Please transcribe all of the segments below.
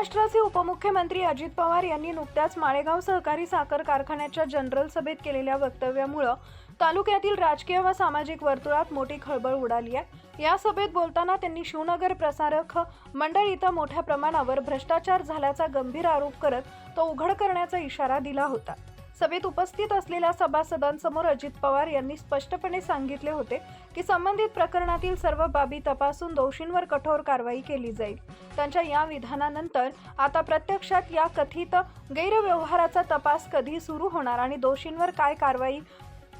महाराष्ट्राचे उपमुख्यमंत्री अजित पवार यांनी नुकत्याच माळेगाव सहकारी साखर कारखान्याच्या जनरल सभेत केलेल्या वक्तव्यामुळे तालुक्यातील राजकीय व सामाजिक वर्तुळात मोठी खळबळ उडाली आहे। या सभेत बोलताना त्यांनी शिवनगर प्रसारक मंडळ इथं मोठ्या प्रमाणावर भ्रष्टाचार झाल्याचा गंभीर आरोप करत तो उघड करण्याचा इशारा दिला होता। सभेत उपस्थित असलेल्या सभासदांसमोर अजित पवार यांनी स्पष्टपणे सांगितले होते की संबंधित प्रकरणातील सर्व बाबी तपासून दोषींवर कठोर कारवाई केली जाईल। त्यांच्या या विधानानंतर आता प्रत्यक्षात या कथित गैरव्यवहाराचा तपास कधी सुरू होणार आणि दोषींवर काय कारवाई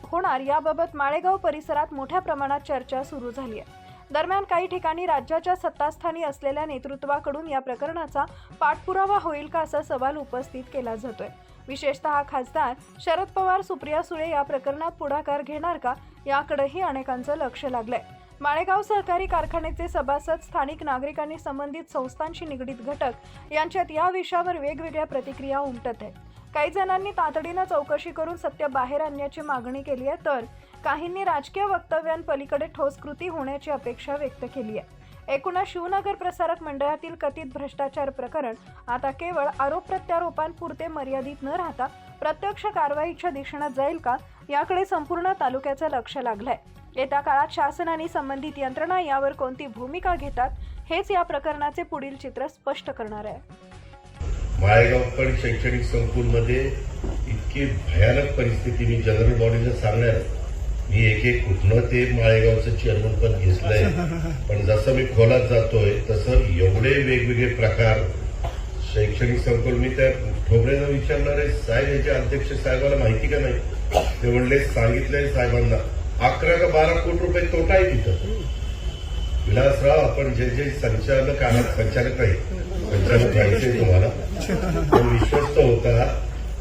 होणार याबाबत माळेगाव परिसरात मोठ्या प्रमाणात चर्चा सुरू झाली आहे। दरम्यान काही ठिकाणी राज्याच्या सत्तास्थानी असलेल्या नेतृत्वाकडून या प्रकरणाचा पाठपुरावा होईल का असा सवाल उपस्थित केला जातोय। विशेषतः खासदार शरद पवार, सुप्रिया सुळे या प्रकरणात पुढाकार घेणार का याकडेही अनेकांचं लक्ष लागलंय। माळेगाव सहकारी कारखान्याचे सभासद, स्थानिक नागरिकांनी, संबंधित संस्थांशी निगडीत घटक यांच्यात या विषयावर वेगवेगळ्या प्रतिक्रिया उमटत आहेत। काही जणांनी तातडीनं चौकशी करून सत्य बाहेर आणण्याची मागणी केली आहे, तर काहींनी राजकीय वक्तव्यांपलीकडे ठोस कृती होण्याची अपेक्षा व्यक्त केली आहे। एकूणच शिवनगर प्रसारक मंडळातील कथित भ्रष्टाचार प्रकरण आता केवळ आरोप प्रत्यारोपांपुरते मर्यादित न राहता प्रत्यक्ष कारवाईच्या दिशेने जाईल का याकडे संपूर्ण तालुक्याचं लक्ष लागलंय। येत्या काळात शासन आणि संबंधित यंत्रणा यावर कोणती भूमिका घेतात हेच या पुढील चित्र स्पष्ट करणार आहे। माळेगाव पण शैक्षणिक संकुलमध्ये इतकी भयानक परिस्थिती मी जनरल बॉडीला सांगणार। मी एक कुठनं ते माळेगावचं चेअरमन पण घेतलंय, पण जसं मी खोलात जातोय तसं एवढे वेगवेगळे प्रकार शैक्षणिक संकुल। मी त्या ठोबळेला विचारणार आहे, साहेब याच्या अध्यक्ष साहेबाला माहिती का नाही? ते म्हणले सांगितलंय साहेबांना 11 का 12 कोटी रुपये तोटा आहे तिथं। विलासराव, आपण जे जे संचालक व्हायचे तुम्हाला पण विश्वस्त होता,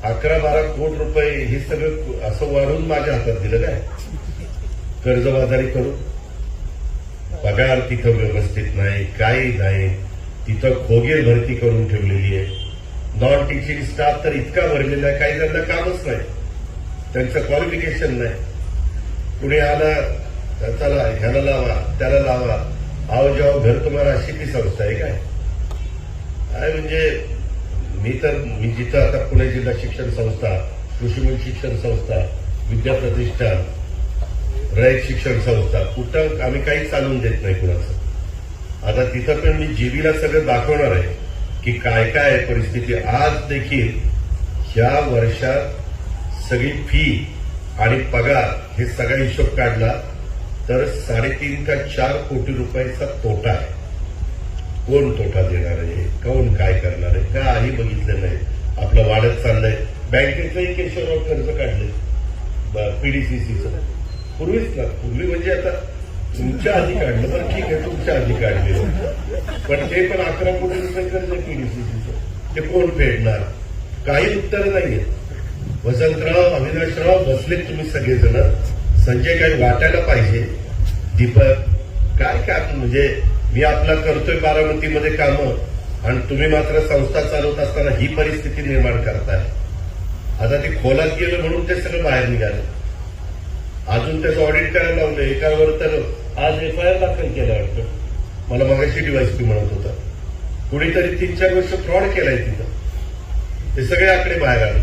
11-12 कोटी रुपये हे सगळं असं वाढून माझ्या हातात दिलं काय? कर्जबाजारी करू, पगार तिथं व्यवस्थित नाही, काही नाही, तिथं खोगीर भरती करून ठेवलेली आहे। नॉन टीचिंग स्टाफ तर इतका भरलेला आहे, काही जणांना कामच नाही, त्यांचं क्वालिफिकेशन नाही। कुणी आला चला ह्याला लावा त्याला लावा, आओ जाओ घर तुम्हाला, अशी ती संस्था आहे काय? म्हणजे मी जिथं आता पुणे जिल्हा शिक्षण संस्था, कृषीमूल शिक्षण संस्था, विद्या प्रतिष्ठान, रयत शिक्षण संस्था, कुठं आम्ही काही चालवून देत नाही कुणाचं। आता तिथं पण मी जीबीला सगळं दाखवणार आहे की काय काय आहे परिस्थिती। आज देखील ह्या वर्षात सगळी फी आणि पगार हे सगळा हिशोब काढला तर 3.5 का 4 कोटी रुपयाचा तोटा आहे। कोण तोटा देणार आहे, कोण काय करणार आहे, काही बघितलं नाही। आपलं वाढत चाललंय। बँकेचंही केशवराव कर्ज काढले, पीडीसीसीचं पूर्वीच ना, पूर्वी म्हणजे आता तुमच्या आधी काढलं, तर ठीक आहे तुमच्या आधी काढले, पण ते पण 11 कोटी रुपये कर्ज पीडीसीसीचं, ते कोण फेडणार? काही उत्तर नाहीये। वसंतराव, अविनाशराव बसलेत तुम्ही सगळेजण, संजय काही वाटायला पाहिजे। दीपक काय म्हणजे मी आपला करतोय बारामतीमध्ये कामं आणि तुम्ही मात्र संस्था चालवत असताना ही परिस्थिती निर्माण करताय। आता ती खोलात गेलं म्हणून ते सगळं बाहेर निघालं। अजून त्याचं ऑडिट करायला लावलं, एकावर तर आज FIR दाखल केलं वाटतं। मला मगाशी डीवायएसपी म्हणत होता कुणीतरी 3-4 वर्ष फ्रॉड केलाय तिथं, ते सगळे आकडे बाहेर आले।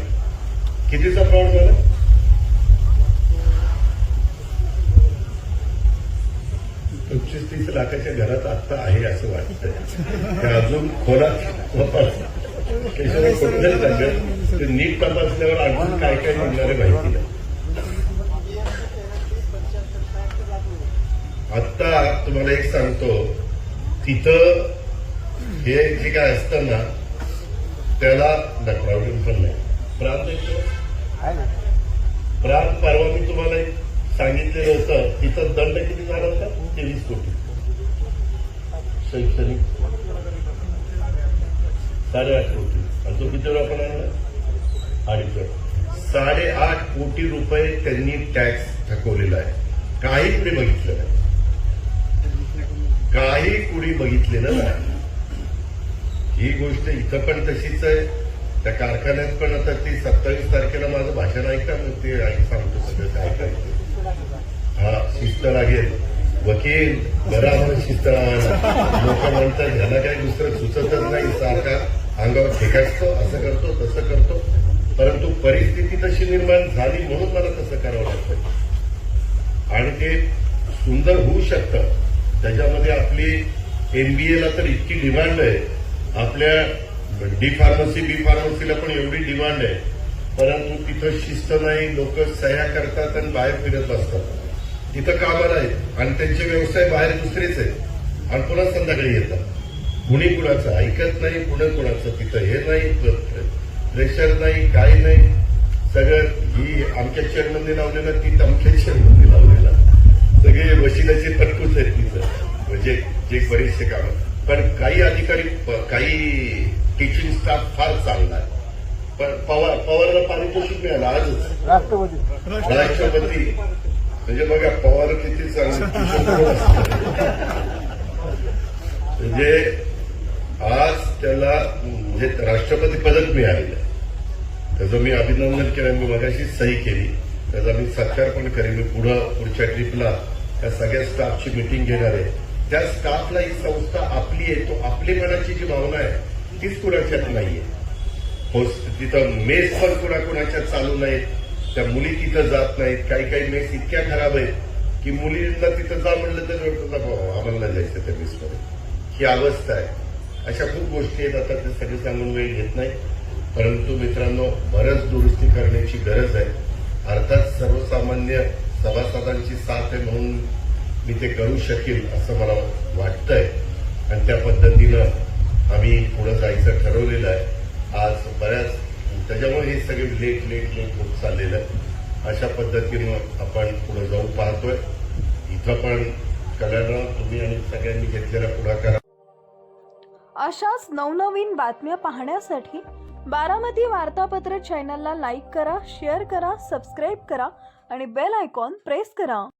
कितीचा फ्रॉड झाला? 25-30 लाखाच्या घरात आता आहे असं वाटतंय। अजून खोलात केशवराव कुठल्याच सांगत, ते नीट तपासल्यावर अजून काय काय मिळणार आहे माहिती नाही। आता तुम्हाला एक सांगतो, तिथं हे जे काय असतं ना त्याला प्रॉब्लेम पण नाही। प्रांत परवा मी तुम्हाला एक सांगितलेलं होतं, तिथं दंड किती झाला होता? 23 कोटी। शैक्षणिक 8.5 कोटी, आणि तो किती आपण आणला? 8.5 कोटी रुपये त्यांनी टॅक्स थकवलेला आहे। काही कुणी बघितलं नाही, काही कुणी बघितलेलं नाही। ही गोष्ट इथं पण तशीच आहे। त्या कारखान्यात पण आता ती 27 तारखेला माझं भाषण ऐका, मग ते सांगतो सगळं काय काय। हा शिस्त लागेल, वकील बराबर शिस्त लावायला। लोक म्हणतात ह्याला काही दुसरं सुचतच नाही, सारखा अंगावर ठेकायचं, असं करतो तसं करतो, परंतु परिस्थिती तशी निर्माण झाली म्हणून मला तसं करावं लागतं आणि ते सुंदर होऊ शकतं. त्याच्यामध्ये आपली MBA ला तर इतकी डिमांड आहे, आपल्या डी फार्मसी बी फार्मसीला पण एवढी डिमांड आहे, परंतु तिथं शिस्त नाही, लोक सह्या करतात आणि बाहेर फिरत बसतात. तिथं कामाला आहेत आणि त्यांचे व्यवसाय बाहेर दुसरेच आहेत आणि पुन्हा संध्याकाळी येतात. कुणी कुणाचं ऐकत नाही, कुणाचं तिथं हे नाही, प्रेशर नाही, काही नाही. सगळं ही आमच्या चेअरमनने लावलेलं, ती आमच्या चेअरमनने लावलेला, सगळे वशिलाचे पटकूच आहेत तिथं, म्हणजे जे बरेचसे काम. पण काही अधिकारी, काही टीचिंग स्टाफ फार चांगला आहे. पण पवारला पारितोषिक मिळालं आजच, राष्ट्रपती. म्हणजे बघा पवार किती चांगलं, म्हणजे आज त्याला म्हणजे राष्ट्रपती पदक मिळालेलं आहे. त्याचं मी अभिनंदन केलं, मी मगाशी सही केली, त्याचा मी सत्कार पण करेन. मी पुढच्या ट्रिपला त्या सगळ्या स्टाफची मिटिंग घेणार आहे. त्या स्टाफला ही संस्था आपली आहे, तो आपलीपणाची जी भावना आहे तीच कुणाच्यात नाहीये. तिथं मेस पण कुणाच्या चालू नाहीत, त्या मुली तिथं जात नाहीत. काही मेस इतक्या खराब आहेत की मुलींना तिथं जा म्हणलं तर आम्हाला जायचं त्या मेसमध्ये, ही अवस्था आहे. अशा खूप गोष्टी आहेत. आता ते सगळे सांगून वेळ घेत नाही, परंतु मित्रांनो बरंच दुरुस्ती करण्याची गरज आहे. अर्थात सर्वसामान्य सभासदांची साथ आहे म्हणून मी ते करू शकेल असं मला वाटतंय आणि त्या पद्धतीनं आम्ही पुढे जायचं ठरवलेलं आहे. आज बऱ्याच त्याच्यामुळे हे सगळे लेट होत चाललेलं आहे. अशा पद्धतीनं आपण पुढे जाऊ पाहतोय. इथं पण कल्याणराव, तुम्ही आणि सगळ्यांनी घेतलेला पुढाकार. अशाच नवनवीन बातम्या पाहण्यासाठी बारामती वार्तापत्र चॅनलला लाईक करा, शेअर करा, सबस्क्राईब करा आणि बेल आयकॉन प्रेस करा.